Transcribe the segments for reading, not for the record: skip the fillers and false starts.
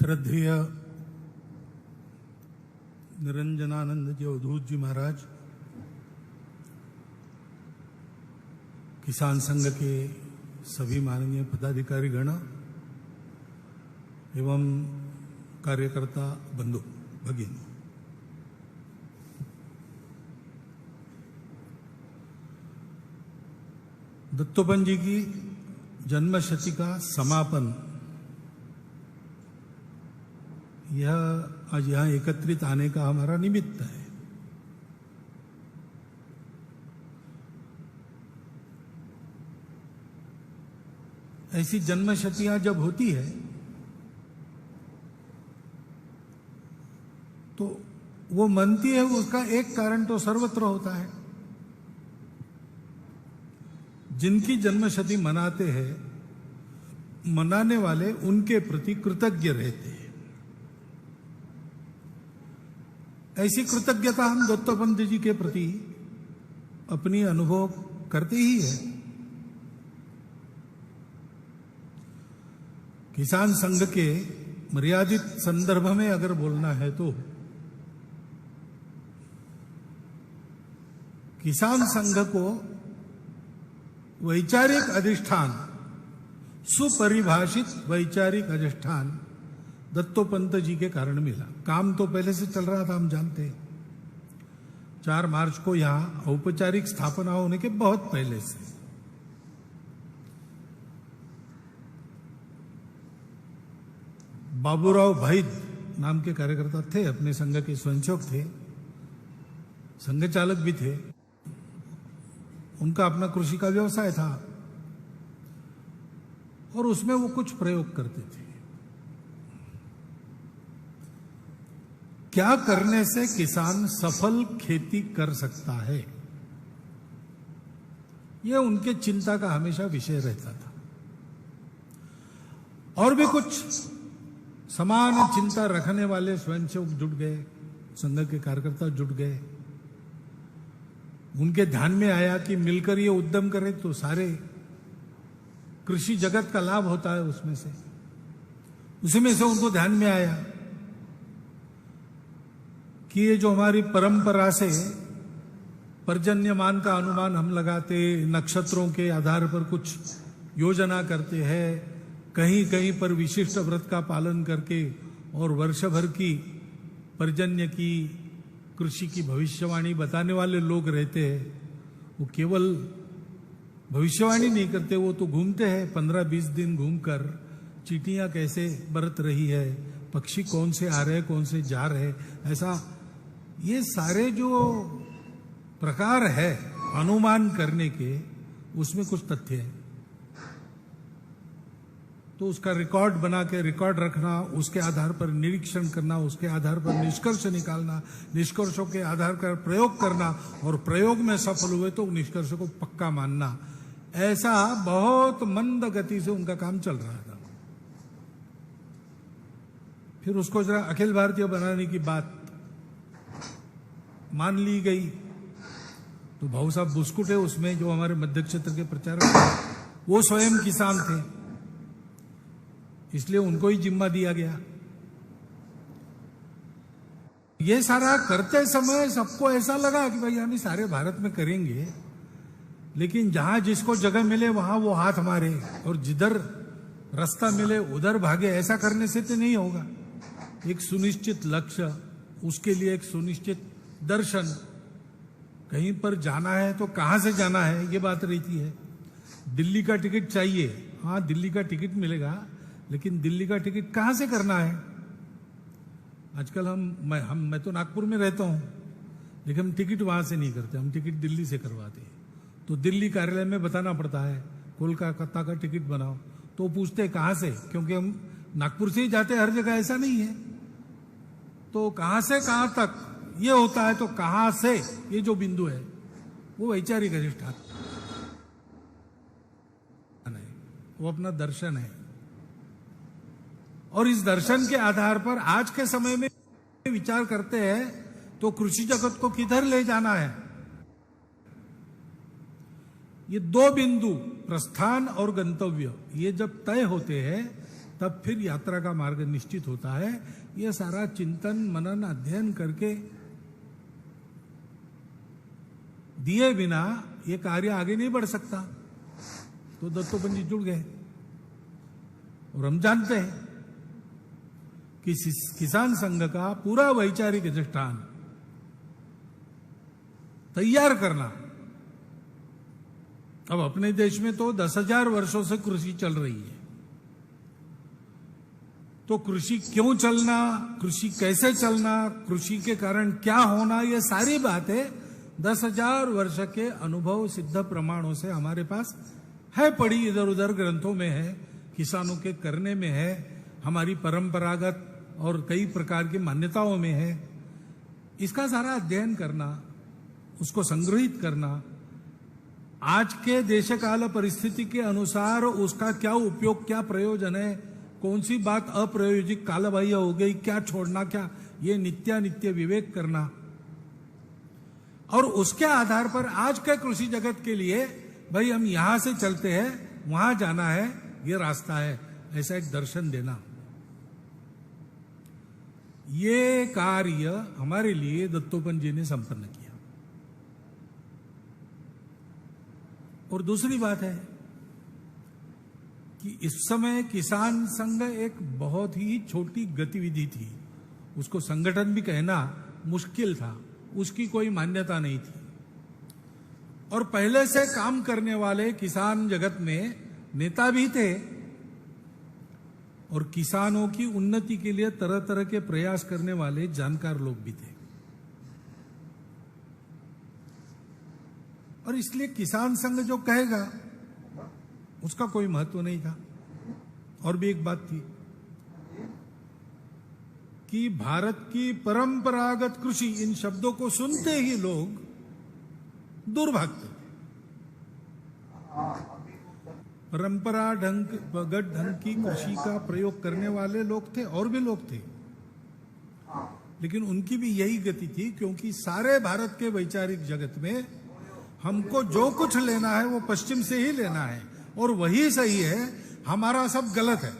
श्रद्धेय निरंजनानंद जी अवधूत जी महाराज, किसान संघ के सभी माननीय पदाधिकारी गण एवं कार्यकर्ता बंधु भगिनी, दत्तोपंत जी की जन्मशती का समापन यह आज यहां एकत्रित आने का हमारा निमित्त है। ऐसी जन्मशतियां जब होती है तो वो मनती है, उसका एक कारण तो सर्वत्र होता है। जिनकी जन्मशती मनाते हैं, मनाने वाले उनके प्रति कृतज्ञ रहते हैं। ऐसी कृतज्ञता हम दत्तोपंत जी के प्रति अपनी अनुभव करते ही है। किसान संघ के मर्यादित संदर्भ में अगर बोलना है तो किसान संघ को वैचारिक अधिष्ठान, सुपरिभाषित वैचारिक अधिष्ठान दत्तोपंत जी के कारण मिला। काम तो पहले से चल रहा था, हम जानते हैं। 4 मार्च को यहां औपचारिक स्थापना होने के बहुत पहले से बाबूराव भाई नाम के कार्यकर्ता थे, अपने संघ के स्वयंसेवक थे, संघ चालक भी थे। उनका अपना कृषि का व्यवसाय था और उसमें वो कुछ प्रयोग करते थे। क्या करने से किसान सफल खेती कर सकता है, यह उनके चिंता का हमेशा विषय रहता था। और भी कुछ समान चिंता रखने वाले स्वयंसेवक जुट गए, संघ के कार्यकर्ता जुट गए। उनके ध्यान में आया कि मिलकर ये उद्यम करें तो सारे कृषि जगत का लाभ होता है। उसी में से उनको ध्यान में आया कि ये जो हमारी परंपरा से पर्जन्यमान का अनुमान हम लगाते, नक्षत्रों के आधार पर कुछ योजना करते हैं, कहीं कहीं पर विशिष्ट व्रत का पालन करके और वर्ष भर की पर्जन्य की कृषि की भविष्यवाणी बताने वाले लोग रहते हैं। वो केवल भविष्यवाणी नहीं करते, वो तो घूमते हैं 15-20 दिन घूमकर चींटियां कैसे बरत रही है, पक्षी कौन से आ रहे कौन से जा रहे, ऐसा ये सारे जो प्रकार है अनुमान करने के, उसमें कुछ तथ्य है। तो उसका रिकॉर्ड बना के रिकॉर्ड रखना, उसके आधार पर निरीक्षण करना, उसके आधार पर निष्कर्ष निकालना, निष्कर्षों के आधार पर प्रयोग करना और प्रयोग में सफल हुए तो निष्कर्ष को पक्का मानना, ऐसा बहुत मंद गति से उनका काम चल रहा था। फिर उसको जरा अखिल भारतीय बनाने की बात मान ली गई तो भाऊ साहब बुस्कुटे उसमें जो हमारे मध्य क्षेत्र के प्रचारक थे, वो स्वयं किसान थे, इसलिए उनको ही जिम्मा दिया गया। ये सारा करते समय सबको ऐसा लगा कि भाई हम सारे भारत में करेंगे, लेकिन जहां जिसको जगह मिले वहां वो हाथ मारे और जिधर रास्ता मिले उधर भागे। ऐसा करने से तो नहीं होगा। एक सुनिश्चित लक्ष्य, उसके लिए एक सुनिश्चित दर्शन, कहीं पर जाना है तो कहां से जाना है, ये बात रहती है। दिल्ली का टिकट चाहिए, हाँ दिल्ली का टिकट मिलेगा, लेकिन दिल्ली का टिकट कहां से करना है। आजकल मैं तो नागपुर में रहता हूं, लेकिन हम टिकट वहां से नहीं करते, हम टिकट दिल्ली से करवाते हैं। तो दिल्ली कार्यालय में बताना पड़ता है कोलकाता का टिकट बनाओ, तो पूछते हैं कहां से, क्योंकि हम नागपुर से ही जाते हर जगह, ऐसा नहीं है। तो कहां से कहां तक ये होता है, तो कहां से ये जो बिंदु है वो वैचारिक अधिष्ठान है, वो अपना दर्शन है। और इस दर्शन के आधार पर आज के समय में विचार करते हैं तो कृषि जगत को किधर ले जाना है। ये 2 बिंदु प्रस्थान और गंतव्य, ये जब तय होते हैं तब फिर यात्रा का मार्ग निश्चित होता है। यह सारा चिंतन मनन अध्ययन करके दिए बिना ये कार्य आगे नहीं बढ़ सकता। तो दत्तोपंत जी जुड़ गए और हम जानते हैं कि किसान संघ का पूरा वैचारिक अधिष्ठान तैयार करना। अब अपने देश में तो 10,000 वर्षों से कृषि चल रही है, तो कृषि क्यों चलना, कृषि कैसे चलना, कृषि के कारण क्या होना, ये सारी बातें 10,000 वर्ष के अनुभव सिद्ध प्रमाणों से हमारे पास है, पड़ी इधर उधर ग्रंथों में है, किसानों के करने में है, हमारी परंपरागत और कई प्रकार की मान्यताओं में है। इसका सारा अध्ययन करना, उसको संग्रहित करना, आज के देश काल परिस्थिति के अनुसार उसका क्या उपयोग, क्या प्रयोजन है, कौन सी बात अप्रयोजिक कालबाह्य हो गई, क्या छोड़ना, क्या, ये नित्य विवेक करना और उसके आधार पर आज के कृषि जगत के लिए भाई हम यहां से चलते हैं, वहां जाना है, ये रास्ता है, ऐसा एक दर्शन देना। ये कार्य हमारे लिए दत्तोपंत जी ने संपन्न किया। और दूसरी बात है कि इस समय किसान संघ एक बहुत ही छोटी गतिविधि थी, उसको संगठन भी कहना मुश्किल था, उसकी कोई मान्यता नहीं थी। और पहले से काम करने वाले किसान जगत में नेता भी थे और किसानों की उन्नति के लिए तरह तरह के प्रयास करने वाले जानकार लोग भी थे। और इसलिए किसान संघ जो कहेगा उसका कोई महत्व नहीं था। और भी एक बात थी कि भारत की परंपरागत कृषि, इन शब्दों को सुनते ही लोग दूर भागते थे। परंपरागत ढंग की कृषि का प्रयोग करने वाले लोग थे और भी लोग थे, लेकिन उनकी भी यही गति थी, क्योंकि सारे भारत के वैचारिक जगत में हमको जो कुछ लेना है वो पश्चिम से ही लेना है और वही सही है, हमारा सब गलत है।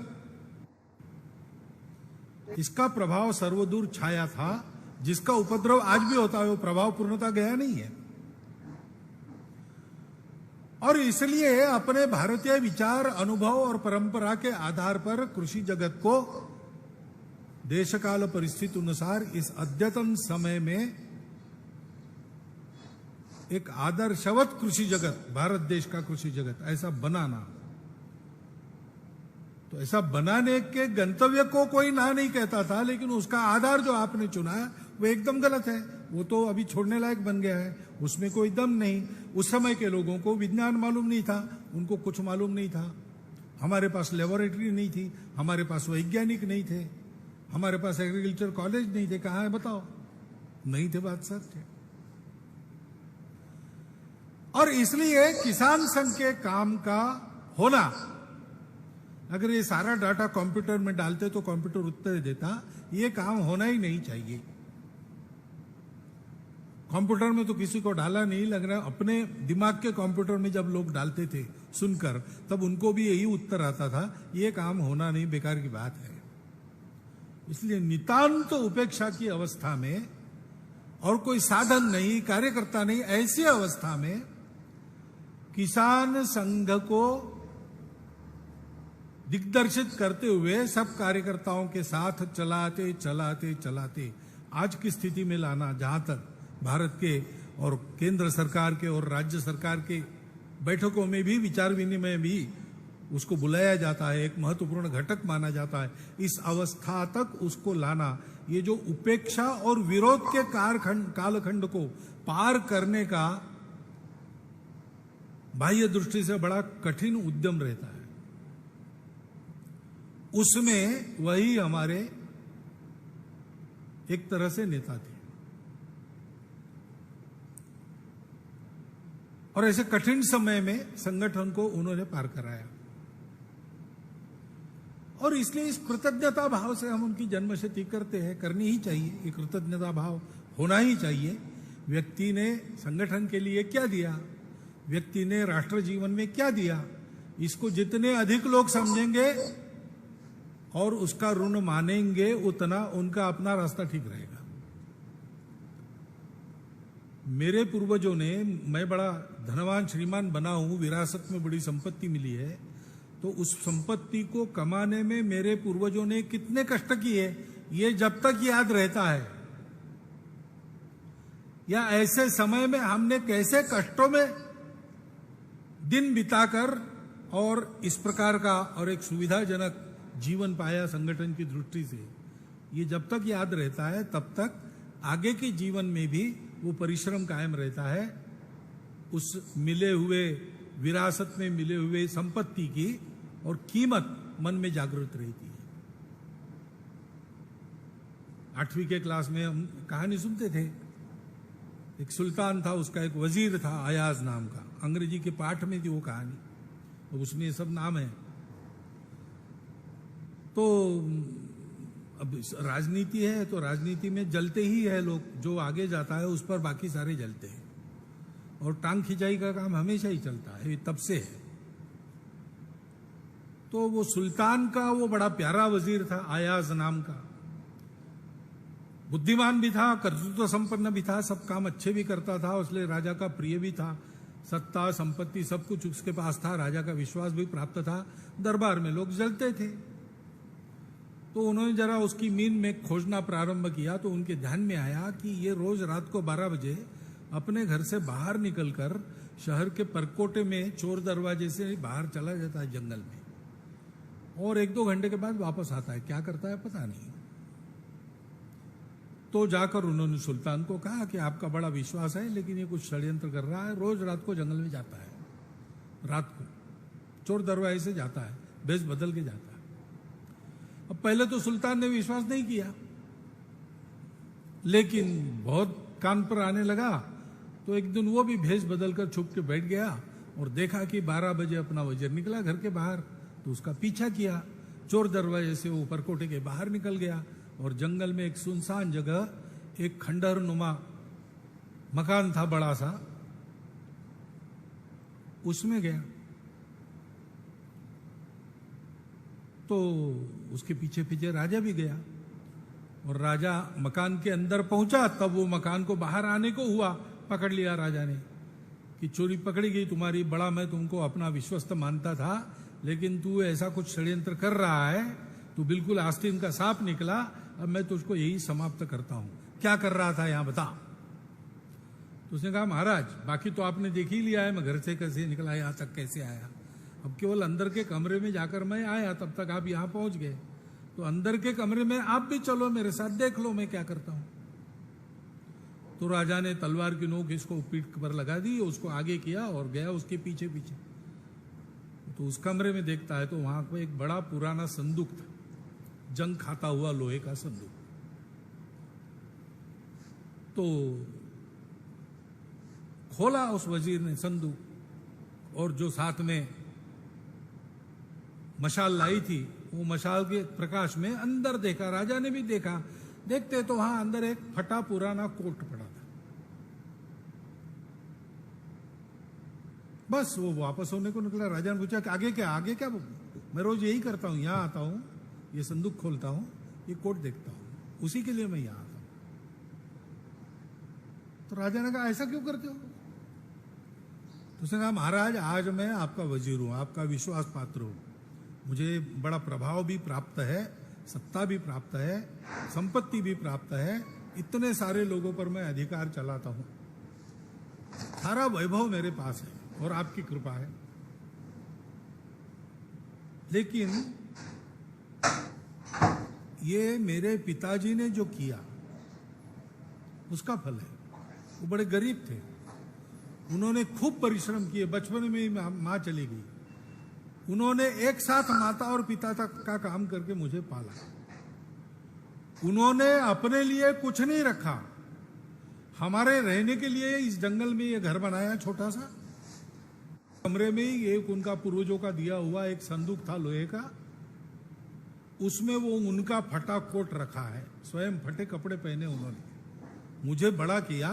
इसका प्रभाव सर्वदूर छाया था, जिसका उपद्रव आज भी होता है, वो प्रभाव पूर्णता गया नहीं है। और इसलिए अपने भारतीय विचार, अनुभव और परंपरा के आधार पर कृषि जगत को देशकाल परिस्थिति अनुसार इस अद्यतन समय में एक आदर्शवत कृषि जगत, भारत देश का कृषि जगत ऐसा बनाना। तो ऐसा बनाने के गंतव्य को कोई ना नहीं कहता था, लेकिन उसका आधार जो आपने चुना है वो एकदम गलत है। वो तो अभी छोड़ने लायक बन गया है, उसमें कोई दम नहीं। उस समय के लोगों को विज्ञान मालूम नहीं था, उनको कुछ मालूम नहीं था। हमारे पास लेबोरेटरी नहीं थी, हमारे पास वैज्ञानिक नहीं थे, हमारे पास एग्रीकल्चर कॉलेज नहीं थे। कहाँ है बताओ? नहीं थे, बात सच है। और इसलिए किसान संघ के काम का होना, अगर ये सारा डाटा कंप्यूटर में डालते तो कंप्यूटर उत्तर देता, ये काम होना ही नहीं चाहिए। कंप्यूटर में तो किसी को डाला नहीं, लग रहा अपने दिमाग के कंप्यूटर में जब लोग डालते थे सुनकर, तब उनको भी यही उत्तर आता था, ये काम होना नहीं, बेकार की बात है। इसलिए नितांत उपेक्षा की अवस्था में और कोई साधन नहीं, कार्यकर्ता नहीं, ऐसी अवस्था में किसान संघ को दिग्दर्शित करते हुए सब कार्यकर्ताओं के साथ चलाते चलाते चलाते आज की स्थिति में लाना, जहां तक भारत के और केंद्र सरकार के और राज्य सरकार के बैठकों में भी विचार विनिमय भी उसको बुलाया जाता है, एक महत्वपूर्ण घटक माना जाता है। इस अवस्था तक उसको लाना, ये जो उपेक्षा और विरोध के कालखंड को पार करने का बाह्य दृष्टि से बड़ा कठिन उद्यम रहता है। उसमें वही हमारे एक तरह से नेता थे। और ऐसे कठिन समय में संगठन को उन्होंने पार कराया। और इसलिए इस कृतज्ञता भाव से हम उनकी जन्मशती करते हैं, करनी ही चाहिए। ये कृतज्ञता भाव होना ही चाहिए। व्यक्ति ने संगठन के लिए क्या दिया, व्यक्ति ने राष्ट्र जीवन में क्या दिया, इसको जितने अधिक लोग समझेंगे और उसका ऋण मानेंगे उतना उनका अपना रास्ता ठीक रहेगा। मेरे पूर्वजों ने, मैं बड़ा धनवान श्रीमान बना हूं, विरासत में बड़ी संपत्ति मिली है, तो उस संपत्ति को कमाने में मेरे पूर्वजों ने कितने कष्ट किए ये जब तक याद रहता है, या ऐसे समय में हमने कैसे कष्टों में दिन बिताकर और इस प्रकार का और एक सुविधाजनक जीवन पाया संगठन की दृष्टि से, ये जब तक याद रहता है तब तक आगे के जीवन में भी वो परिश्रम कायम रहता है। उस मिले हुए विरासत में मिले हुए संपत्ति की और कीमत मन में जागृत रहती है। 8वीं के क्लास में हम कहानी सुनते थे, एक सुल्तान था, उसका एक वजीर था अयाज नाम का, अंग्रेजी के पाठ में थी वो कहानी, तो उसमें ये सब नाम है। तो अब राजनीति है तो राजनीति में जलते ही है लोग, जो आगे जाता है उस पर बाकी सारे जलते हैं, और टांग खिंचाई का काम हमेशा ही चलता है, तब से है। तो वो सुल्तान का वो बड़ा प्यारा वजीर था अयाज नाम का, बुद्धिमान भी था, कर्तृत्व संपन्न भी था, सब काम अच्छे भी करता था, इसलिए राजा का प्रिय भी था, सत्ता संपत्ति सब कुछ उसके पास था, राजा का विश्वास भी प्राप्त था, दरबार में लोग जलते थे। तो उन्होंने जरा उसकी मीन में खोजना प्रारंभ किया तो उनके ध्यान में आया कि ये रोज रात को 12 बजे अपने घर से बाहर निकलकर शहर के परकोटे में चोर दरवाजे से बाहर चला जाता है जंगल में, और 1-2 घंटे के बाद वापस आता है। क्या करता है पता नहीं। तो जाकर उन्होंने सुल्तान को कहा कि आपका बड़ा विश्वास है लेकिन ये कुछ षड्यंत्र कर रहा है, रोज रात को जंगल में जाता है, रात को चोर दरवाजे से जाता है, भेष बदल के जाता है। अब पहले तो सुल्तान ने विश्वास नहीं किया, लेकिन बहुत कान पर आने लगा तो एक दिन वो भी भेष बदलकर छुप के बैठ गया और देखा कि 12 बजे अपना वजीर निकला घर के बाहर, तो उसका पीछा किया, चोर दरवाजे से वो परकोटे के बाहर निकल गया और जंगल में एक सुनसान जगह एक खंडहर नुमा मकान था बड़ा सा, उसमें गया। तो उसके पीछे पीछे राजा भी गया, और राजा मकान के अंदर पहुंचा, तब वो मकान को बाहर आने को हुआ, पकड़ लिया राजा ने कि चोरी पकड़ी गई तुम्हारी, बड़ा मैं तुमको अपना विश्वस्त मानता था, लेकिन तू ऐसा कुछ षड्यंत्र कर रहा है, तू बिल्कुल आस्तीन का सांप निकला, अब मैं तुझको यही समाप्त करता हूं। क्या कर रहा था यहां बता। तो उसने कहा महाराज बाकी तो आपने देख ही लिया है, मैं घर से कैसे निकला, यहां तक कैसे आया, अब केवल अंदर के कमरे में जाकर मैं आया, तब तक आप यहां पहुंच गए, तो अंदर के कमरे में आप भी चलो मेरे साथ, देख लो मैं क्या करता हूं। तो राजा ने तलवार की नोक इसको पीठ पर लगा दी, उसको आगे किया और गया उसके पीछे पीछे। तो उस कमरे में देखता है तो वहां पर एक बड़ा पुराना संदूक था, जंग खाता हुआ लोहे का संदूक। तो खोला उस वजीर ने संदूक, और जो साथ में मशाल लाई थी वो मशाल के प्रकाश में अंदर देखा, राजा ने भी देखा, देखते तो वहां अंदर एक फटा पुराना कोट पड़ा था। बस वो वापस होने को निकला, राजा ने पूछा कि आगे क्या, आगे क्या, मैं रोज यही करता हूं, यहां आता हूं, ये संदूक खोलता हूं, ये कोट देखता हूं, उसी के लिए मैं यहां आता हूं। तो राजा ने कहा ऐसा क्यों करते हो। तो उसने कहा महाराज आज मैं आपका वजीर हूं, आपका विश्वास पात्र हूं, मुझे बड़ा प्रभाव भी प्राप्त है, सत्ता भी प्राप्त है, संपत्ति भी प्राप्त है, इतने सारे लोगों पर मैं अधिकार चलाता हूं, सारा वैभव मेरे पास है और आपकी कृपा है, लेकिन ये मेरे पिताजी ने जो किया उसका फल है। वो बड़े गरीब थे, उन्होंने खूब परिश्रम किए, बचपन में ही मां चली गई, उन्होंने एक साथ माता और पिता तक का काम करके मुझे पाला, उन्होंने अपने लिए कुछ नहीं रखा, हमारे रहने के लिए इस जंगल में ये घर बनाया छोटा सा, कमरे में ही एक उनका पूर्वजों का दिया हुआ एक संदूक था लोहे का, उसमें वो उनका फटा कोट रखा है, स्वयं फटे कपड़े पहने उन्होंने, मुझे बड़ा किया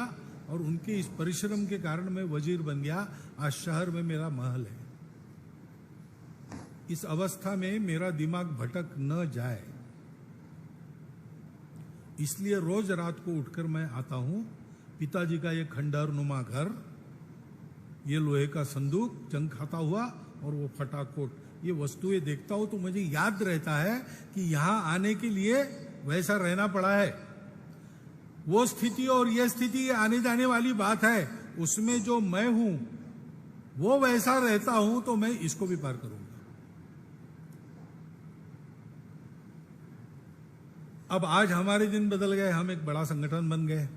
और उनके इस परिश्रम के कारण मैं वजीर बन गया, आज शहर में मेरा महल है। इस अवस्था में मेरा दिमाग भटक न जाए, इसलिए रोज रात को उठकर मैं आता हूं। पिताजी का ये खंडहर नुमा घर, ये लोहे का संदूक जंग खाता हुआ और वो फटा कोट, ये वस्तुएं देखता हूं तो मुझे याद रहता है कि यहां आने के लिए वैसा रहना पड़ा है। वो स्थिति और ये स्थिति आने जाने वाली बात है, उसमें जो मैं हूं वो वैसा रहता हूं तो मैं इसको भी पार करूंगा। अब आज हमारे दिन बदल गए, हम एक बड़ा संगठन बन गए।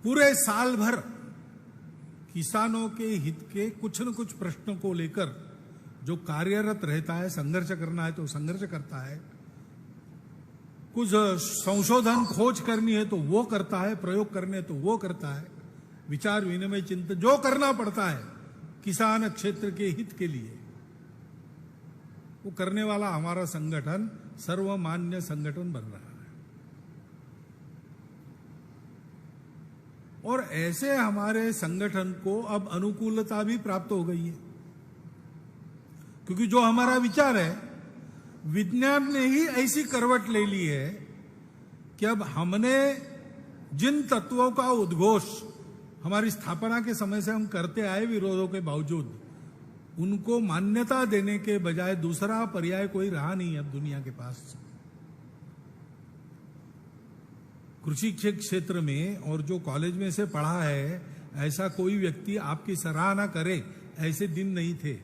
पूरे साल भर किसानों के हित के कुछ न कुछ प्रश्नों को लेकर जो कार्यरत रहता है, संघर्ष करना है तो संघर्ष करता है, कुछ संशोधन खोज करनी है तो वो करता है, प्रयोग करने हैं तो वो करता है, विचार विनिमय चिंतन जो करना पड़ता है किसान क्षेत्र के हित के लिए, वो करने वाला हमारा संगठन सर्वमान्य संगठन बन रहा है। और ऐसे हमारे संगठन को अब अनुकूलता भी प्राप्त हो गई है, क्योंकि जो हमारा विचार है विज्ञान ने ही ऐसी करवट ले ली है कि अब हमने जिन तत्वों का उद्घोष हमारी स्थापना के समय से हम करते आए विरोधों के बावजूद, उनको मान्यता देने के बजाय दूसरा पर्याय कोई रहा नहीं अब दुनिया के पास। कृषि क्षेत्र में और जो कॉलेज में से पढ़ा है, ऐसा कोई व्यक्ति आपकी सराहना करे ऐसे दिन नहीं थे।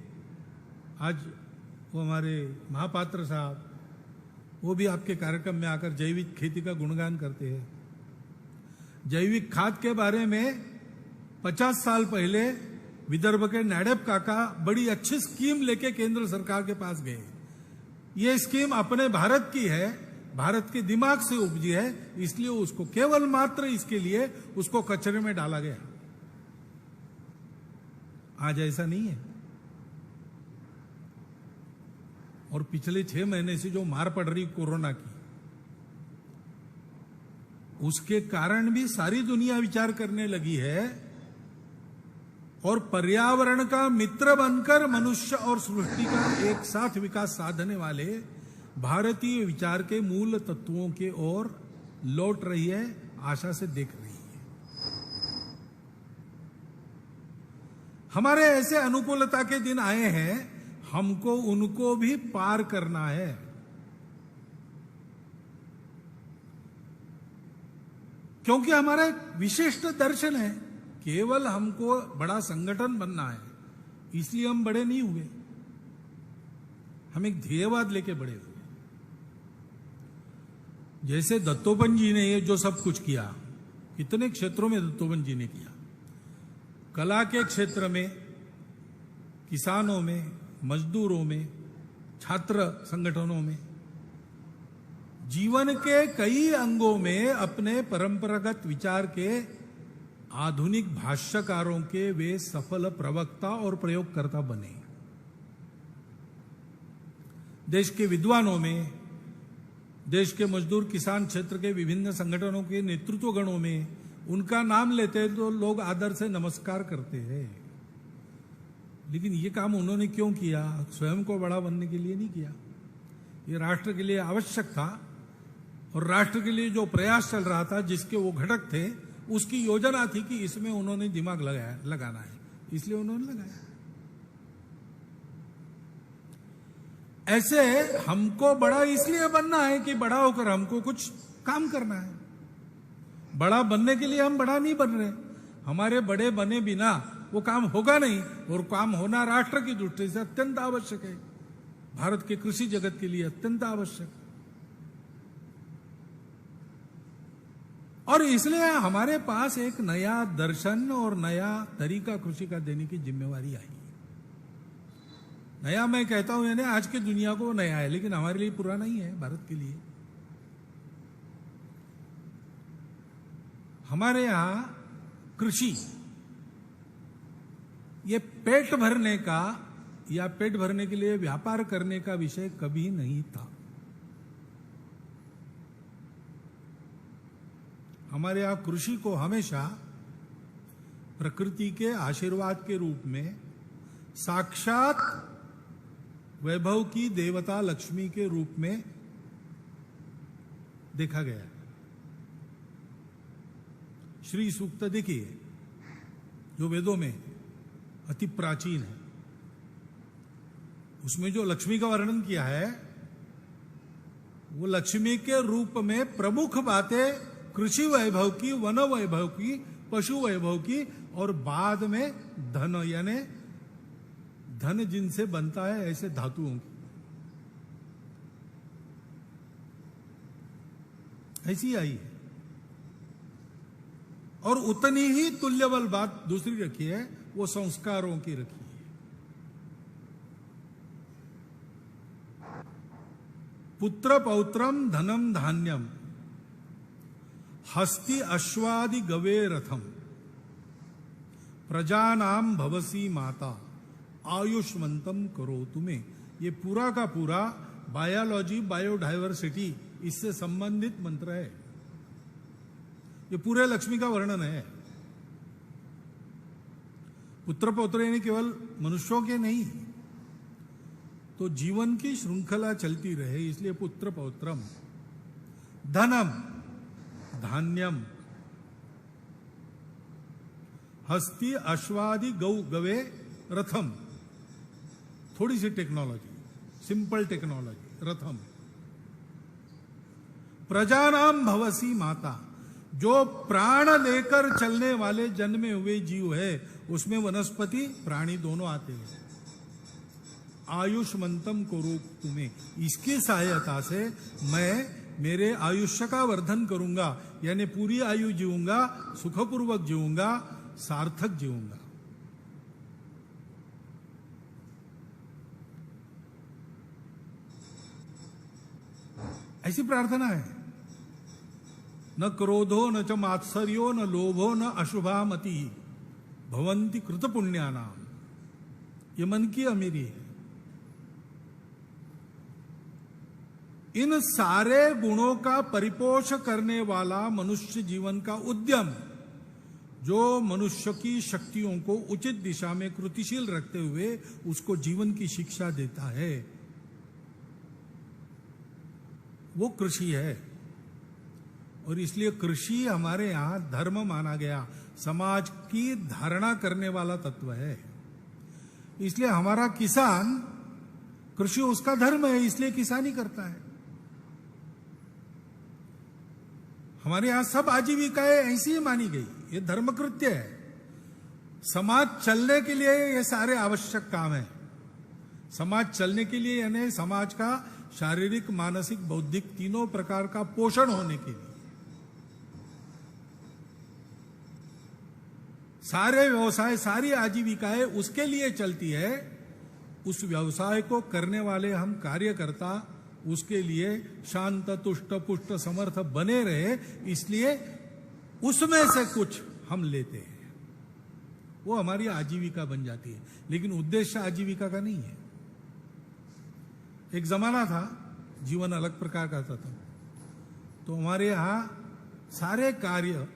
आज वो हमारे महापात्र साहब, वो भी आपके कार्यक्रम में आकर जैविक खेती का गुणगान करते हैं। जैविक खाद के बारे में 50 साल पहले विदर्भ के नायडप काका बड़ी अच्छी स्कीम लेके केंद्र सरकार के पास गए। ये स्कीम अपने भारत की है, भारत के दिमाग से उपजी है, इसलिए उसको केवल मात्र इसके लिए उसको कचरे में डाला गया। आज ऐसा नहीं है। और पिछले 6 महीने से जो मार पड़ रही कोरोना की, उसके कारण भी सारी दुनिया विचार करने लगी है और पर्यावरण का मित्र बनकर मनुष्य और सृष्टि का एक साथ विकास साधने वाले भारतीय विचार के मूल तत्वों के ओर लौट रही है, आशा से देख रही है। हमारे ऐसे अनुकूलता के दिन आए हैं, हमको उनको भी पार करना है। क्योंकि हमारा एक विशिष्ट दर्शन है, केवल हमको बड़ा संगठन बनना है, इसलिए हम बड़े नहीं हुए, हम एक ध्येयवाद लेके बड़े हुए। जैसे दत्तोपंत जी ने ये जो सब कुछ किया, कितने क्षेत्रों में दत्तोपंत जी ने किया, कला के क्षेत्र में, किसानों में, मजदूरों में, छात्र संगठनों में, जीवन के कई अंगों में अपने परंपरागत विचार के आधुनिक भाष्यकारों के वे सफल प्रवक्ता और प्रयोगकर्ता बने। देश के विद्वानों में, देश के मजदूर किसान क्षेत्र के विभिन्न संगठनों के नेतृत्व गणों में उनका नाम लेते हैं तो लोग आदर से नमस्कार करते हैं। लेकिन ये काम उन्होंने क्यों किया? स्वयं को बड़ा बनने के लिए नहीं किया, ये राष्ट्र के लिए आवश्यक था। और राष्ट्र के लिए जो प्रयास चल रहा था, जिसके वो घटक थे, उसकी योजना थी कि इसमें उन्होंने दिमाग लगाना है, इसलिए उन्होंने लगाया। ऐसे हमको बड़ा इसलिए बनना है कि बड़ा होकर हमको कुछ काम करना है। बड़ा बनने के लिए हम बड़ा नहीं बन रहे, हमारे बड़े बने बिना वो काम होगा नहीं, और काम होना राष्ट्र की दृष्टि से अत्यंत आवश्यक है, भारत के कृषि जगत के लिए अत्यंत आवश्यक। और इसलिए हमारे पास एक नया दर्शन और नया तरीका कृषि का देने की जिम्मेवारी आई। नया मैं कहता हूं यानी आज की दुनिया को नया है, लेकिन हमारे लिए पुराना ही है, भारत के लिए। हमारे यहां कृषि ये पेट भरने का या पेट भरने के लिए व्यापार करने का विषय कभी नहीं था। हमारे यहां कृषि को हमेशा प्रकृति के आशीर्वाद के रूप में, साक्षात वैभव की देवता लक्ष्मी के रूप में देखा गया। श्री सूक्त देखिए, जो वेदों में अति प्राचीन है, उसमें जो लक्ष्मी का वर्णन किया है वो लक्ष्मी के रूप में प्रमुख बातें कृषि वैभव की, वन वैभव की, पशु वैभव की, और बाद में धन, यानी धन जिनसे बनता है ऐसे धातुओं की, ऐसी आई है। और उतनी ही तुल्यबल बात दूसरी रखी है, वो संस्कारों की रखी है। पुत्र पौत्रम धनम धान्यम हस्ति अश्वादि गवे रथम प्रजानाम भवसी माता आयुष्मंतम करो तुम्हें। ये पूरा का पूरा बायोलॉजी, बायोडाइवर्सिटी, इससे संबंधित मंत्र है। ये पूरे लक्ष्मी का वर्णन है। पुत्र पौत्र यानी केवल मनुष्यों के नहीं, तो जीवन की श्रृंखला चलती रहे, इसलिए पुत्र पौत्रम। धनम धान्यम, हस्ती अश्वादि गौ गवे रथम, थोड़ी सी टेक्नोलॉजी, सिंपल टेक्नोलॉजी, रथम। प्रजानाम भवसी माता, जो प्राण लेकर चलने वाले जन्मे हुए जीव है, उसमें वनस्पति प्राणी दोनों आते हैं। आयुष्मंतम करो तुम्हें, इसकी सहायता से मैं मेरे आयुष्य का वर्धन करूंगा, यानी पूरी आयु जीऊंगा, सुखपूर्वक जीऊंगा, सार्थक जीऊंगा। ऐसी प्रार्थना है। न क्रोधो न च मात्सर्यो न लोभो न अशुभा मति भवंति कृत पुण्यानाम। ये मन की अमीरी है। इन सारे गुणों का परिपोष करने वाला मनुष्य जीवन का उद्यम, जो मनुष्य की शक्तियों को उचित दिशा में कृतिशील रखते हुए उसको जीवन की शिक्षा देता है, वो कृषि है। और इसलिए कृषि हमारे यहां धर्म माना गया, समाज की धारणा करने वाला तत्व है। इसलिए हमारा किसान, कृषि उसका धर्म है, इसलिए किसानी करता है। हमारे यहां सब आजीविकाएं ऐसी ही मानी गई, ये धर्म कृत्य है। समाज चलने के लिए ये सारे आवश्यक काम है। समाज चलने के लिए यानी समाज का शारीरिक, मानसिक, बौद्धिक तीनों प्रकार का पोषण होने के लिए सारे व्यवसाय, सारी आजीविकाएं उसके लिए चलती है। उस व्यवसाय को करने वाले हम कार्यकर्ता उसके लिए शांत, तुष्ट, पुष्ट, समर्थ बने रहे, इसलिए उसमें से कुछ हम लेते हैं, वो हमारी आजीविका बन जाती है। लेकिन उद्देश्य आजीविका का नहीं है। एक जमाना था, जीवन अलग प्रकार का था, तो हमारे यहां सारे कार्य,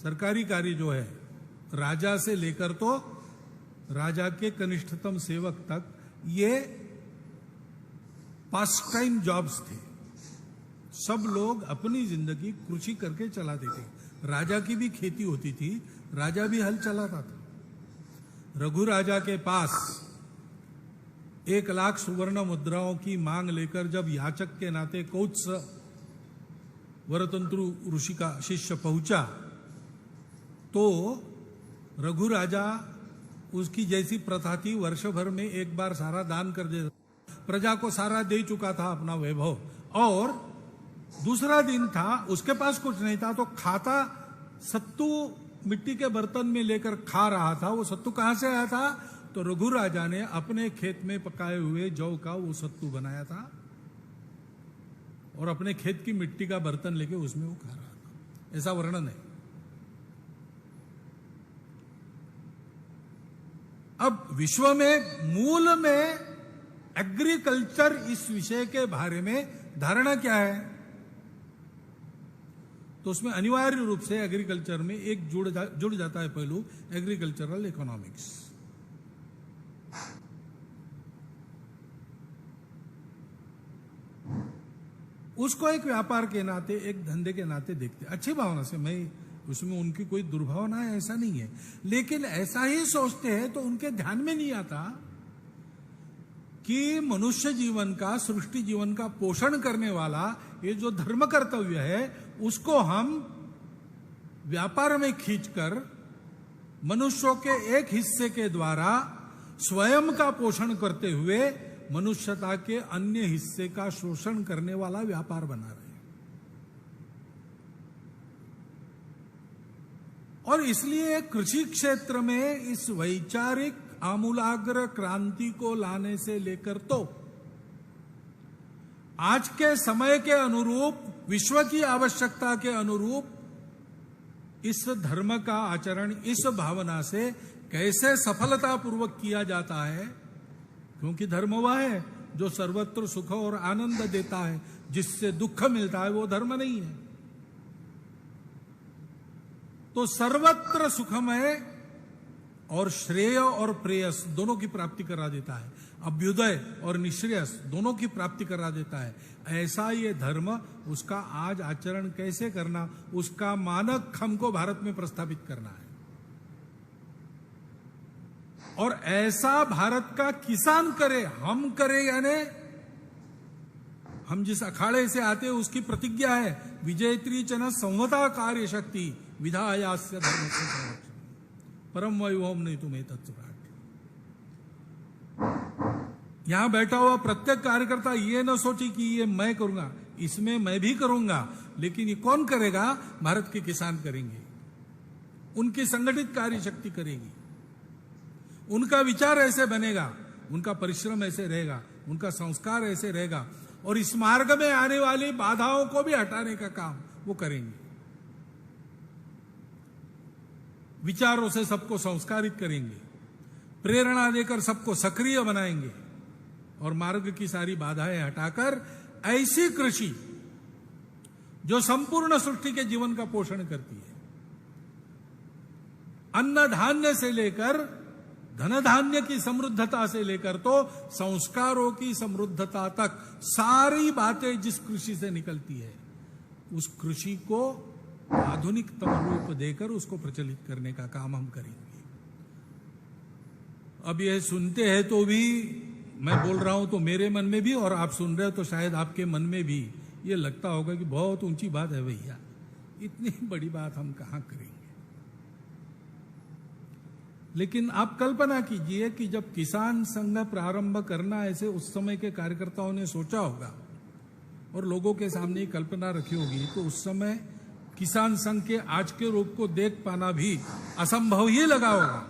सरकारी कार्य जो है, राजा से लेकर तो राजा के कनिष्ठतम सेवक तक, ये पास टाइम जॉब्स थे। सब लोग अपनी जिंदगी कृषि करके चलाते थे। राजा की भी खेती होती थी, राजा भी हल चलाता था। रघु राजा के पास 1,00,000 सुवर्ण मुद्राओं की मांग लेकर जब याचक के नाते कौत्स वरतंत्रु ऋषि का शिष्य पहुंचा, तो रघु राजा, उसकी जैसी प्रथा थी, वर्ष भर में एक बार सारा दान कर देता, प्रजा को सारा दे चुका था अपना वैभव, और दूसरा दिन था, उसके पास कुछ नहीं था, तो खाता सत्तू मिट्टी के बर्तन में लेकर खा रहा था। वो सत्तू कहां से आया था? तो रघु राजा ने अपने खेत में पकाए हुए जौ का वो सत्तू बनाया था और अपने खेत की मिट्टी का बर्तन लेके उसमें वो खा रहा था। ऐसा वर्णन है। अब विश्व में मूल में एग्रीकल्चर, इस विषय के बारे में धारणा क्या है? तो उसमें अनिवार्य रूप से एग्रीकल्चर में एक जुड़ जाता है पहलू, एग्रीकल्चरल इकोनॉमिक्स। उसको एक व्यापार के नाते, एक धंधे के नाते देखते, अच्छी भावना से, मैं उसमें उनकी कोई दुर्भावना है ऐसा नहीं है, लेकिन ऐसा ही सोचते हैं तो उनके ध्यान में नहीं आता कि मनुष्य जीवन का, सृष्टि जीवन का पोषण करने वाला ये जो धर्म कर्तव्य है उसको हम व्यापार में खींचकर मनुष्यों के एक हिस्से के द्वारा स्वयं का पोषण करते हुए मनुष्यता के अन्य हिस्से का शोषण करने वाला व्यापार बना रहे हैं। और इसलिए कृषि क्षेत्र में इस वैचारिक आमूलाग्र क्रांति को लाने से लेकर तो आज के समय के अनुरूप, विश्व की आवश्यकता के अनुरूप इस धर्म का आचरण इस भावना से कैसे सफलतापूर्वक किया जाता है, क्योंकि धर्म वह है जो सर्वत्र सुख और आनंद देता है, जिससे दुख मिलता है वो धर्म नहीं है। तो सर्वत्र सुखमय और श्रेय और प्रेयस दोनों की प्राप्ति करा देता है, अभ्युदय और निश्रेयस दोनों की प्राप्ति करा देता है। ऐसा ये धर्म, उसका आज आचरण कैसे करना, उसका मानक हमको भारत में प्रस्थापित करना है। और ऐसा भारत का किसान करे, हम करे, यानी हम जिस अखाड़े से आते हैं उसकी प्रतिज्ञा है, विजयत्री चन संवता कार्य शक्ति विधायास्य धर्म से संरक्षण परम वैभवम नहीं तुम्हें तत्सुराट। यहां बैठा हुआ प्रत्येक कार्यकर्ता ये न सोचे कि ये मैं करूंगा, इसमें मैं भी करूंगा, लेकिन ये कौन करेगा? भारत के किसान करेंगे, उनकी संगठित कार्य शक्ति करेगी, उनका विचार ऐसे बनेगा, उनका परिश्रम ऐसे रहेगा, उनका संस्कार ऐसे रहेगा, और इस मार्ग में आने वाली बाधाओं को भी हटाने का काम वो करेंगे। विचारों से सबको संस्कारित करेंगे, प्रेरणा देकर सबको सक्रिय बनाएंगे, और मार्ग की सारी बाधाएं हटाकर ऐसी कृषि जो संपूर्ण सृष्टि के जीवन का पोषण करती है, अन्न धान्य से लेकर धन धान्य की समृद्धता से लेकर तो संस्कारों की समृद्धता तक सारी बातें जिस कृषि से निकलती है, उस कृषि को आधुनिकतम रूप देकर उसको प्रचलित करने का काम हम करेंगे। अब यह सुनते हैं तो भी, मैं बोल रहा हूं तो मेरे मन में भी, और आप सुन रहे हो तो शायद आपके मन में भी ये लगता होगा कि बहुत ऊंची बात है भैया, इतनी बड़ी बात हम कहां करेंगे। लेकिन आप कल्पना कीजिए कि जब किसान संघ प्रारंभ करना ऐसे उस समय के कार्यकर्ताओं ने सोचा होगा और लोगों के सामने कल्पना रखी होगी, तो उस समय किसान संघ के आज के रूप को देख पाना भी असंभव ही लगा होगा।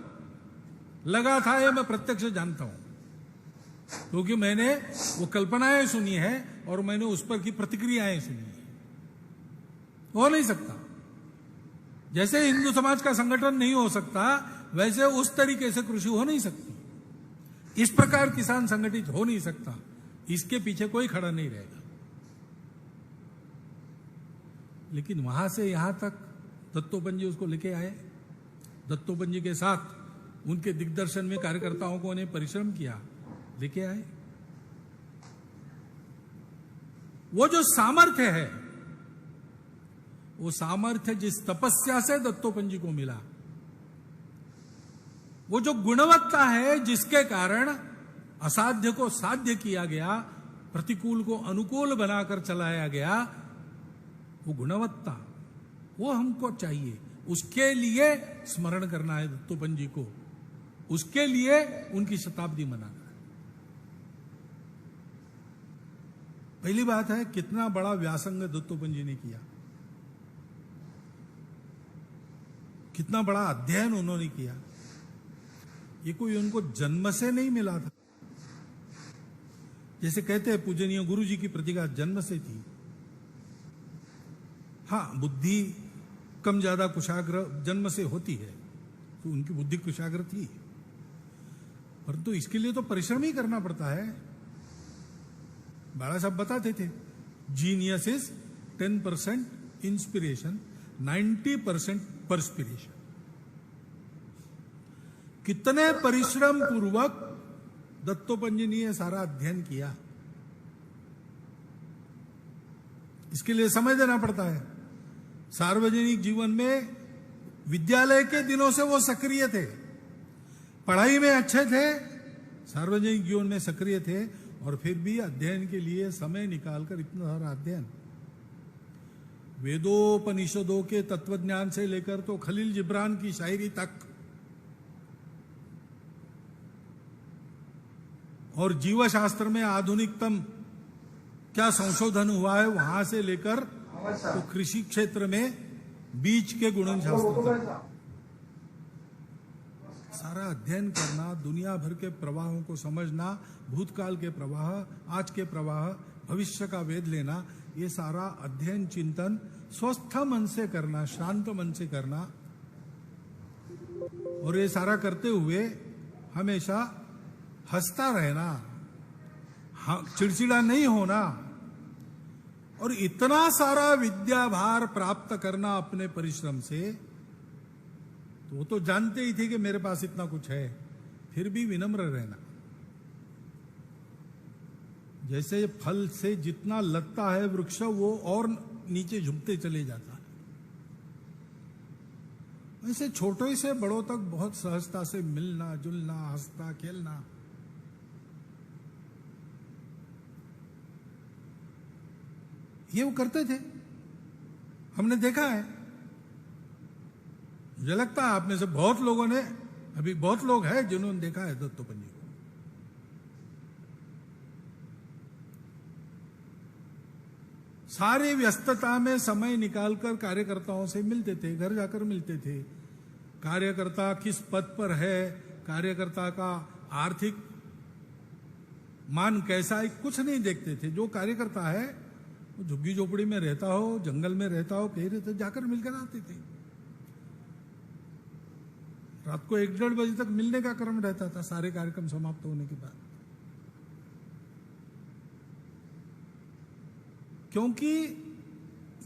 लगा था, ये मैं प्रत्यक्ष जानता हूं, क्योंकि मैंने वो कल्पनाएं सुनी है और मैंने उस पर की प्रतिक्रियाएं सुनी है। हो नहीं सकता, जैसे हिंदू समाज का संगठन नहीं हो सकता, वैसे उस तरीके से कृषि हो नहीं सकती, इस प्रकार किसान संगठित हो नहीं सकता, इसके पीछे कोई खड़ा नहीं रहेगा। लेकिन वहां से यहां तक दत्तोपंत जी उसको लेके आए, दत्तोपंत जी के साथ उनके दिग्दर्शन में कार्यकर्ताओं को ने परिश्रम किया, लेके आए। वो जो सामर्थ्य है, वो सामर्थ्य जिस तपस्या से दत्तोपंत जी को मिला, वो जो गुणवत्ता है जिसके कारण असाध्य को साध्य किया गया, प्रतिकूल को अनुकूल बनाकर चलाया गया, वो गुणवत्ता वो हमको चाहिए। उसके लिए स्मरण करना है दत्तोपंत जी को, उसके लिए उनकी शताब्दी मनाना है। पहली बात है, कितना बड़ा व्यासंग दत्तोपंत जी ने किया, कितना बड़ा अध्ययन उन्होंने किया। ये कोई उनको जन्म से नहीं मिला था, जैसे कहते हैं पूजनीय गुरु जी की प्रतिभा जन्म से थी। हाँ, बुद्धि कम ज्यादा कुशाग्र जन्म से होती है, तो उनकी बुद्धि कुशाग्र थी, परंतु इसके लिए तो परिश्रम ही करना पड़ता है। बाला साहब बताते थे, जीनियस इज 10% इंस्पिरेशन, 90% परस्पिरेशन। कितने परिश्रम पूर्वक दत्तोपंत जी ने यह सारा अध्ययन किया। इसके लिए समय देना पड़ता है। सार्वजनिक जीवन में विद्यालय के दिनों से वो सक्रिय थे, पढ़ाई में अच्छे थे, सार्वजनिक जीवन में सक्रिय थे, और फिर भी अध्ययन के लिए समय निकालकर इतना सारा अध्ययन, वेदोपनिषदों के तत्वज्ञान से लेकर तो खलील जिब्रान की शायरी तक, और जीव शास्त्र में आधुनिकतम क्या संशोधन हुआ है वहां से लेकर तो कृषि क्षेत्र में बीज के गुणन शास्त्र तक सारा अध्ययन करना, दुनिया भर के प्रवाहों को समझना, भूतकाल के प्रवाह, आज के प्रवाह, भविष्य का वेद लेना, ये सारा अध्ययन चिंतन स्वस्थ मन से करना, शांत मन से करना, और ये सारा करते हुए हमेशा हंसता रहना, चिड़चिड़ा नहीं होना, और इतना सारा विद्या भार प्राप्त करना अपने परिश्रम से, तो वो तो जानते ही थे कि मेरे पास इतना कुछ है, फिर भी विनम्र रहना। जैसे फल से जितना लगता है वृक्ष, वो और नीचे झुकते चले जाता है, वैसे छोटे से बड़ों तक बहुत सहजता से मिलना जुलना, हंसना खेलना, ये वो करते थे, हमने देखा है। मुझे लगता है आप में से बहुत लोगों ने, अभी बहुत लोग हैं जिन्होंने देखा है दत्तोपंत जी को। सारी व्यस्तता में समय निकालकर कार्यकर्ताओं से मिलते थे, घर जाकर मिलते थे। कार्यकर्ता किस पद पर है, कार्यकर्ता का आर्थिक मान कैसा है, कुछ नहीं देखते थे। जो कार्यकर्ता है वो झुग्गी झोपड़ी में रहता हो, जंगल में रहता हो, कहीं रहते, जाकर मिलकर आते थे। रात को 1-1:30 बजे तक मिलने का क्रम रहता था, सारे कार्यक्रम समाप्त होने के बाद। क्योंकि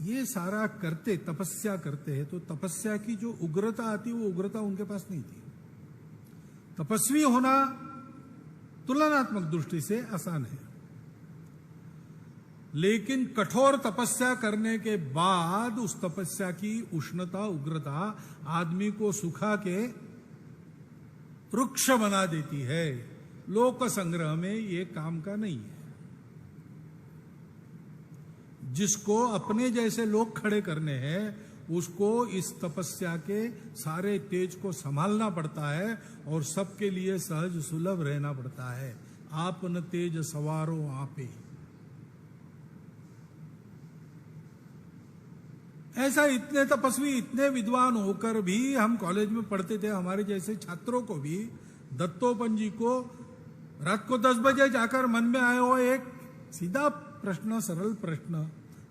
ये सारा करते, तपस्या करते हैं, तो तपस्या की जो उग्रता आती है वो उग्रता उनके पास नहीं थी। तपस्वी होना तुलनात्मक दृष्टि से आसान है, लेकिन कठोर तपस्या करने के बाद उस तपस्या की उष्णता, उग्रता आदमी को सुखा के वृक्ष बना देती है। लोक संग्रह में ये काम का नहीं है। जिसको अपने जैसे लोग खड़े करने हैं, उसको इस तपस्या के सारे तेज को संभालना पड़ता है और सबके लिए सहज सुलभ रहना पड़ता है। आपन तेज सवारो आपे, ऐसा इतने तपस्वी, इतने विद्वान होकर भी हम कॉलेज में पढ़ते थे, हमारे जैसे छात्रों को भी दत्तोपंत जी को रात को 10 बजे जाकर मन में आए हो एक सीधा प्रश्न, सरल प्रश्न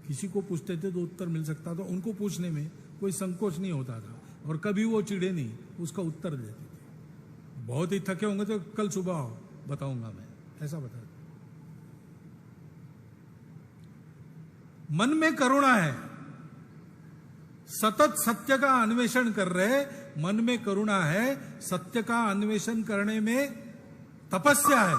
किसी को पूछते थे तो उत्तर मिल सकता था, उनको पूछने में कोई संकोच नहीं होता था और कभी वो चिढ़े नहीं, उसका उत्तर देते थे। बहुत ही थके होंगे तो कल सुबह आओ, बताऊंगा मैं, ऐसा बता। मन में करुणा है, सतत सत्य का अन्वेषण कर रहे, मन में करुणा है, सत्य का अन्वेषण करने में तपस्या है,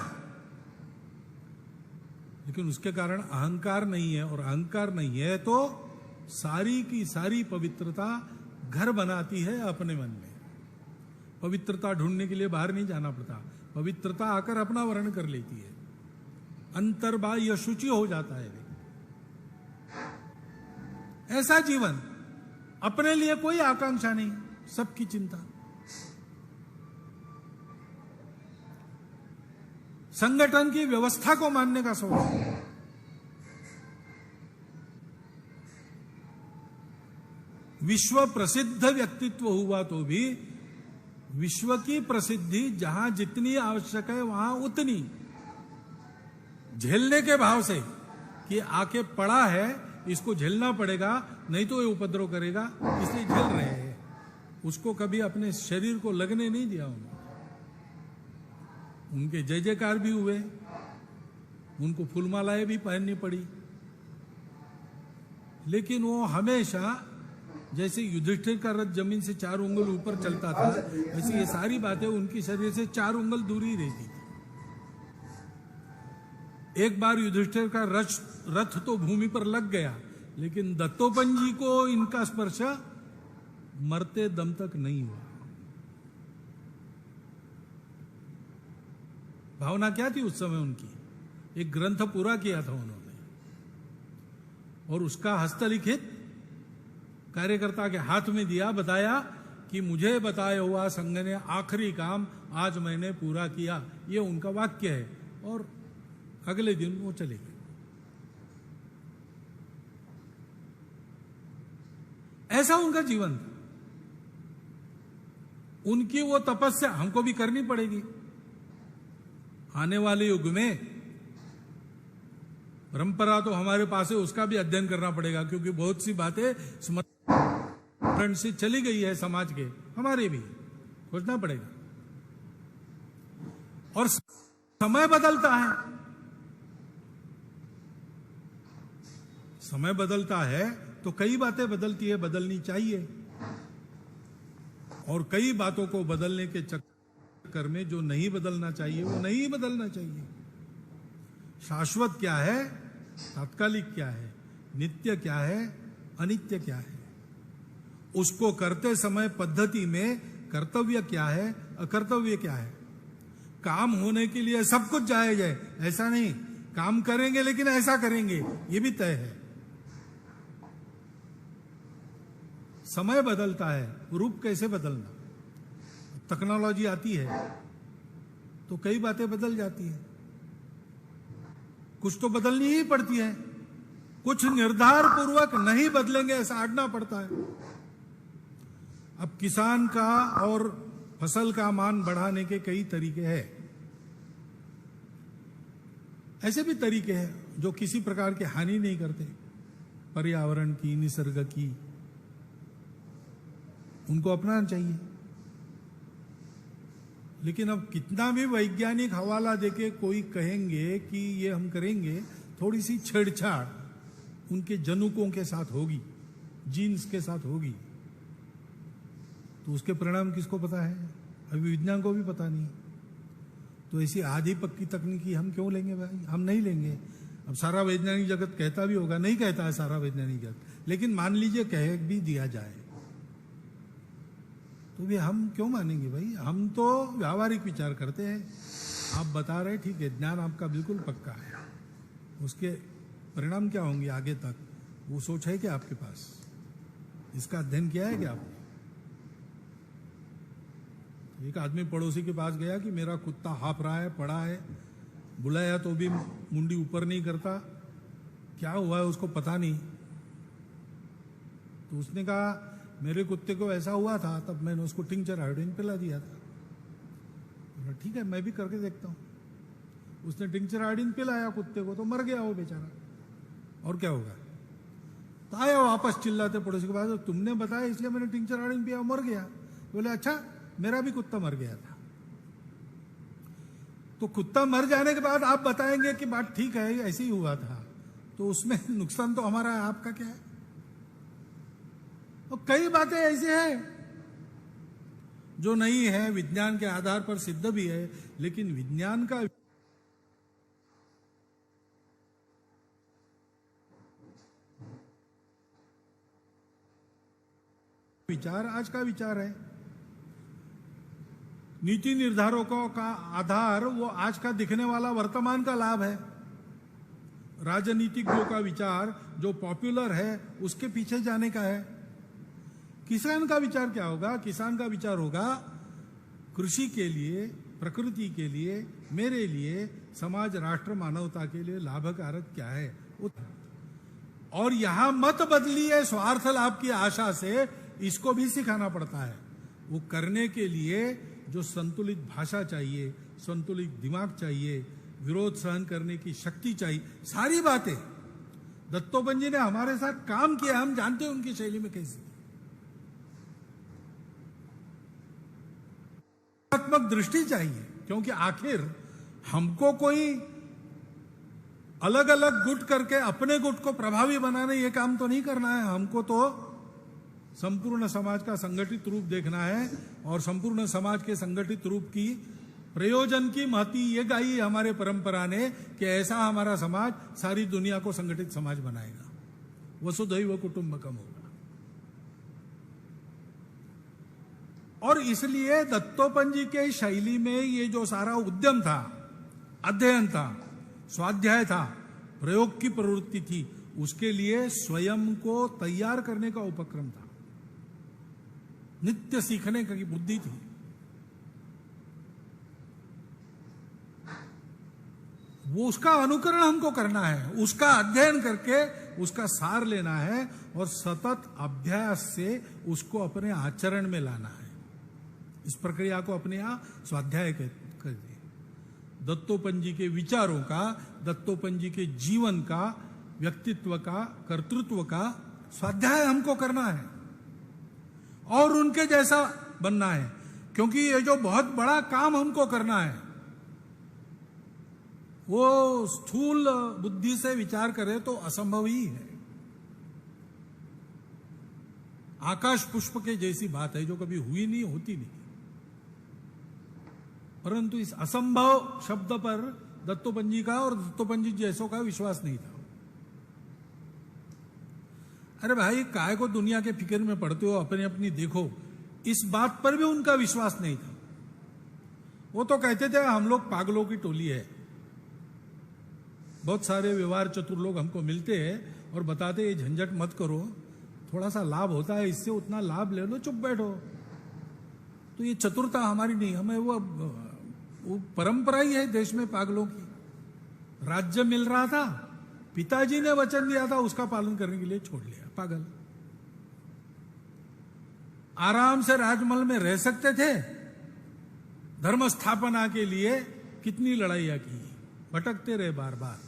लेकिन उसके कारण अहंकार नहीं है, और अहंकार नहीं है तो सारी की सारी पवित्रता घर बनाती है अपने मन में। पवित्रता ढूंढने के लिए बाहर नहीं जाना पड़ता, पवित्रता आकर अपना वर्ण कर लेती है, अंतर्बाह्य शुचि हो जाता है। ऐसा जीवन, अपने लिए कोई आकांक्षा नहीं, सबकी चिंता। संगठन की व्यवस्था को मानने का सोच, विश्व प्रसिद्ध व्यक्तित्व हुआ तो भी विश्व की प्रसिद्धि जहां जितनी आवश्यक है वहां उतनी, झेलने के भाव से कि आके पड़ा है, इसको झेलना पड़ेगा, नहीं तो ये उपद्रव करेगा, इसलिए झेल रहे हैं। उसको कभी अपने शरीर को लगने नहीं दिया उन्होंने। उनके जय जयकार भी हुए, उनको फूलमालाएं भी पहननी पड़ी, लेकिन वो हमेशा जैसे युधिष्ठिर का रथ जमीन से 4 उंगल ऊपर चलता था, वैसे ये सारी बातें उनकी शरीर से 4 उंगल दूरी रहती थी। एक बार युधिष्ठिर का रथ तो भूमि पर लग गया, लेकिन दत्तोपंत जी को इनका स्पर्श मरते दम तक नहीं हुआ। भावना क्या थी उस समय उनकी? एक ग्रंथ पूरा किया था उन्होंने, और उसका हस्तलिखित कार्यकर्ता के हाथ में दिया, बताया कि मुझे बताया हुआ संघ ने आखिरी काम आज मैंने पूरा किया, ये उनका वाक्य है। और अगले दिन वो चले गए। ऐसा उनका जीवन था। उनकी वो तपस्या हमको भी करनी पड़ेगी। आने वाले युग में परंपरा तो हमारे पास है, उसका भी अध्ययन करना पड़ेगा, क्योंकि बहुत सी बातें स्मरण से चली गई है समाज के, हमारे भी खोजना पड़ेगा। और समय बदलता है, समय बदलता है तो कई बातें बदलती है, बदलनी चाहिए। और कई बातों को बदलने के चक्कर में जो नहीं बदलना चाहिए वो नहीं बदलना चाहिए। शाश्वत क्या है, तात्कालिक क्या है, नित्य क्या है, अनित्य क्या है, उसको करते समय पद्धति में कर्तव्य क्या है, अकर्तव्य क्या है। काम होने के लिए सब कुछ जायज है, ऐसा नहीं। काम करेंगे लेकिन ऐसा करेंगे, ये भी तय है। समय बदलता है, रूप कैसे बदलना। टेक्नोलॉजी आती है तो कई बातें बदल जाती है, कुछ तो बदलनी ही पड़ती है, कुछ निर्धार पूर्वक नहीं बदलेंगे ऐसा आड़ना पड़ता है। अब किसान का और फसल का मान बढ़ाने के कई तरीके हैं। ऐसे भी तरीके हैं जो किसी प्रकार की हानि नहीं करते, पर्यावरण की, निसर्ग की, उनको अपनाना चाहिए। लेकिन अब कितना भी वैज्ञानिक हवाला देके कोई कहेंगे कि ये हम करेंगे, थोड़ी सी छेड़छाड़ उनके जनुकों के साथ होगी, जीन्स के साथ होगी, तो उसके परिणाम किसको पता है? अभी विज्ञान को भी पता नहीं। तो ऐसी आधी पक्की तकनीकी हम क्यों लेंगे भाई? हम नहीं लेंगे। अब सारा वैज्ञानिक जगत कहता भी होगा, नहीं कहता है सारा वैज्ञानिक जगत, लेकिन मान लीजिए कह भी दिया जाए तो भी हम क्यों मानेंगे भाई? हम तो व्यावहारिक विचार करते हैं। आप बता रहे ठीक है, ज्ञान आपका बिल्कुल पक्का है, उसके परिणाम क्या होंगे आगे तक, वो सोच है क्या आपके पास? इसका अध्ययन किया है क्या आपने? एक आदमी पड़ोसी के पास गया कि मेरा कुत्ता हाफ रहा है, पड़ा है, बुलाया तो भी मुंडी ऊपर नहीं करता, क्या हुआ है उसको पता नहीं। तो उसने कहा मेरे कुत्ते को ऐसा हुआ था, तब मैंने उसको टिंचर आयोडीन पिला दिया था। ठीक है, मैं भी करके देखता हूँ। उसने टिंचर आयोडीन पिलाया कुत्ते को, तो मर गया वो बेचारा। और क्या होगा? तो आया वापस चिल्लाते पड़ोसी के पास, तो तुमने बताया इसलिए मैंने टिंचर आयोडीन पिया, मर गया। बोले अच्छा, मेरा भी कुत्ता मर गया था। तो कुत्ता मर जाने के बाद आप बताएंगे कि बात ठीक है, ऐसे ही हुआ था, तो उसमें नुकसान तो हमारा है, आपका क्या है? और कई बातें ऐसी हैं जो नहीं है, विज्ञान के आधार पर सिद्ध भी है, लेकिन विज्ञान का विचार आज का विचार है। नीति निर्धारकों का आधार वो आज का दिखने वाला वर्तमान का लाभ है। राजनीतिज्ञों का विचार जो पॉपुलर है उसके पीछे जाने का है। किसान का विचार क्या होगा? किसान का विचार होगा कृषि के लिए, प्रकृति के लिए, मेरे लिए, समाज, राष्ट्र, मानवता के लिए लाभकारक क्या है। और यहां मत बदलिए स्वार्थ लाभ की आशा से, इसको भी सिखाना पड़ता है। वो करने के लिए जो संतुलित भाषा चाहिए, संतुलित दिमाग चाहिए, विरोध सहन करने की शक्ति चाहिए, सारी बातें दत्तोपंत जी ने हमारे साथ काम किया, हम जानते हैं उनकी शैली में कैसी दृष्टि चाहिए। क्योंकि आखिर हमको कोई अलग अलग गुट करके अपने गुट को प्रभावी बनाने ये काम तो नहीं करना है। हमको तो संपूर्ण समाज का संगठित रूप देखना है, और संपूर्ण समाज के संगठित रूप की प्रयोजन की महती ये गाई है हमारे परंपरा ने कि ऐसा हमारा समाज सारी दुनिया को संगठित समाज बनाएगा। वसुधैव कुटुंबकम होगा। और इसलिए दत्तोपंत जी के शैली में ये जो सारा उद्यम था, अध्ययन था, स्वाध्याय था, प्रयोग की प्रवृत्ति थी, उसके लिए स्वयं को तैयार करने का उपक्रम था, नित्य सीखने की बुद्धि थी। वो उसका अनुकरण हमको करना है, उसका अध्ययन करके उसका सार लेना है और सतत अभ्यास से उसको अपने आचरण में लाना है। इस प्रक्रिया को अपने यहां स्वाध्याय कर दिए। दत्तोपंत जी के विचारों का, दत्तोपंत जी के जीवन का, व्यक्तित्व का, कर्तृत्व का स्वाध्याय हमको करना है और उनके जैसा बनना है, क्योंकि ये जो बहुत बड़ा काम हमको करना है वो स्थूल बुद्धि से विचार करे तो असंभव ही है। आकाश पुष्प के जैसी बात है जो कभी हुई नहीं, होती नहीं। परंतु इस असंभव शब्द पर दत्तोपंत जी का और दत्तोपंत जी जैसों का विश्वास नहीं था। अरे भाई, काय को दुनिया के फिक्र में पड़ते हो, अपने अपनी देखो, इस बात पर भी उनका विश्वास नहीं था। वो तो कहते थे हम लोग पागलों की टोली है। बहुत सारे व्यवहार चतुर लोग हमको मिलते हैं और बताते ये झंझट मत करो, थोड़ा सा लाभ होता है इससे, उतना लाभ ले लो, चुप बैठो। तो ये चतुरता हमारी नहीं, हमें वो परंपरा ही है देश में पागलों की। राज्य मिल रहा था, पिताजी ने वचन दिया था, उसका पालन करने के लिए छोड़ लिया, पागल। आराम से राजमहल में रह सकते थे, धर्म स्थापना के लिए कितनी लड़ाइयां की, भटकते रहे बार बार।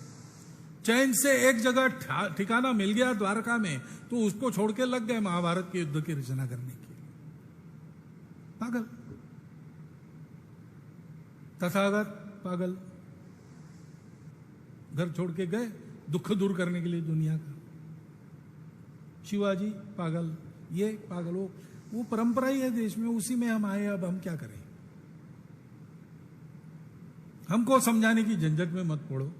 चैन से एक जगह ठिकाना मिल गया द्वारका में, तो उसको छोड़ के लग गए महाभारत के युद्ध की रचना करने की। पागल, तथागत पागल, घर छोड़ के गए दुख दूर करने के लिए दुनिया का। शिवाजी पागल, ये पागल, वो परंपरा ही है देश में, उसी में हम आए। अब हम क्या करें? हमको समझाने की झंझट में मत पड़ो।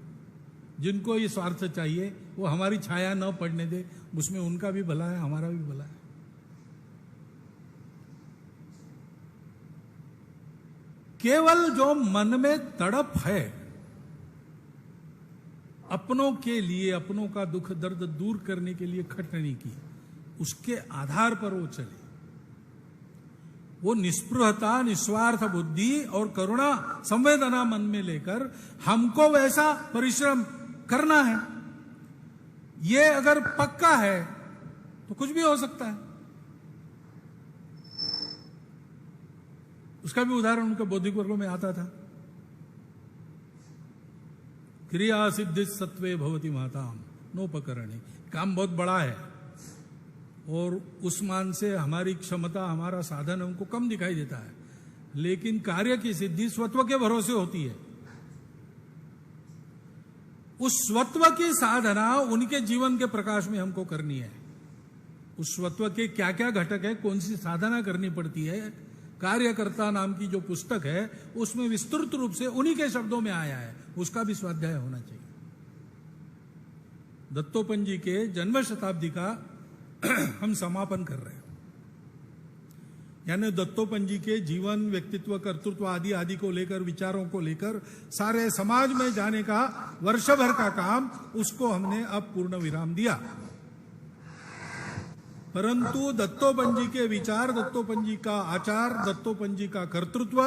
जिनको ये स्वार्थ चाहिए वो हमारी छाया न पड़ने दे, उसमें उनका भी भला है, हमारा भी भला है। केवल जो मन में तड़प है अपनों के लिए, अपनों का दुख दर्द दूर करने के लिए खटनी की, उसके आधार पर वो चले। वो निस्पृहता, निस्वार्थ बुद्धि और करुणा संवेदना मन में लेकर हमको वैसा परिश्रम करना है। ये अगर पक्का है तो कुछ भी हो सकता है। उसका भी उदाहरण उनके बौद्धिक वर्गों में आता था। क्रिया सिद्धि सत्वे भवति माताम नोपकरणे। काम बहुत बड़ा है और उस मान से हमारी क्षमता, हमारा साधन हमको कम दिखाई देता है, लेकिन कार्य की सिद्धि स्वत्व के भरोसे होती है। उस स्वत्व की साधना उनके जीवन के प्रकाश में हमको करनी है। उस स्वत्व के क्या क्या घटक है, कौन सी साधना करनी पड़ती है, कार्यकर्ता नाम की जो पुस्तक है उसमें विस्तृत रूप से उन्हीं के शब्दों में आया है, उसका भी स्वाध्याय होना चाहिए। दत्तोपंत जी के जन्म शताब्दी का हम समापन कर रहे हैं, यानी दत्तोपंत जी के जीवन, व्यक्तित्व, कर्तृत्व आदि आदि को लेकर, विचारों को लेकर सारे समाज में जाने का वर्ष भर का काम, उसको हमने अब पूर्ण विराम दिया। परंतु दत्तोपंत जी के विचार, दत्तोपंत जी का आचार, दत्तोपंत जी का कर्तृत्व,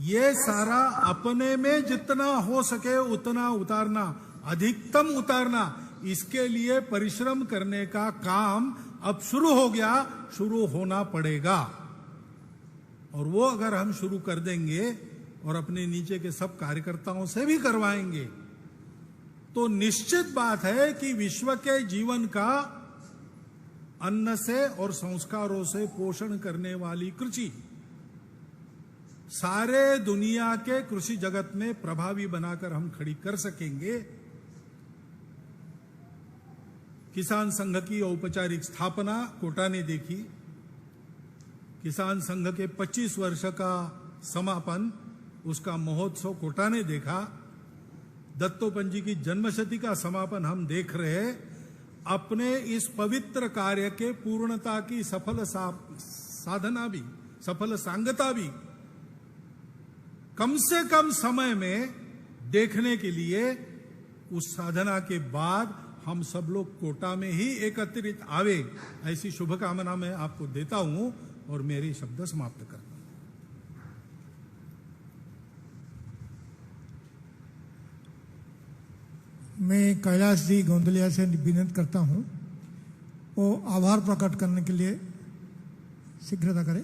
ये सारा अपने में जितना हो सके उतना उतारना, अधिकतम उतारना, इसके लिए परिश्रम करने का काम अब शुरू हो गया, शुरू होना पड़ेगा। और वो अगर हम शुरू कर देंगे और अपने नीचे के सब कार्यकर्ताओं से भी करवाएंगे तो निश्चित बात है कि विश्व के जीवन का अन्न से और संस्कारों से पोषण करने वाली कृषि सारे दुनिया के कृषि जगत में प्रभावी बनाकर हम खड़ी कर सकेंगे। किसान संघ की औपचारिक स्थापना कोटा ने देखी, किसान संघ के 25 वर्ष का समापन, उसका महोत्सव कोटा ने देखा, दत्तोपंत जी की जन्मशती का समापन हम देख रहे हैं। अपने इस पवित्र कार्य के पूर्णता की सफल साधना भी, सफल सांगता भी कम से कम समय में देखने के लिए उस साधना के बाद हम सब लोग कोटा में ही एकत्रित आवे, ऐसी शुभकामना मैं आपको देता हूं और मेरे शब्द समाप्त करता हूं। मैं कैलाश जी गोंदलिया से विनती करता हूं वो आभार प्रकट करने के लिए शीघ्रता करें।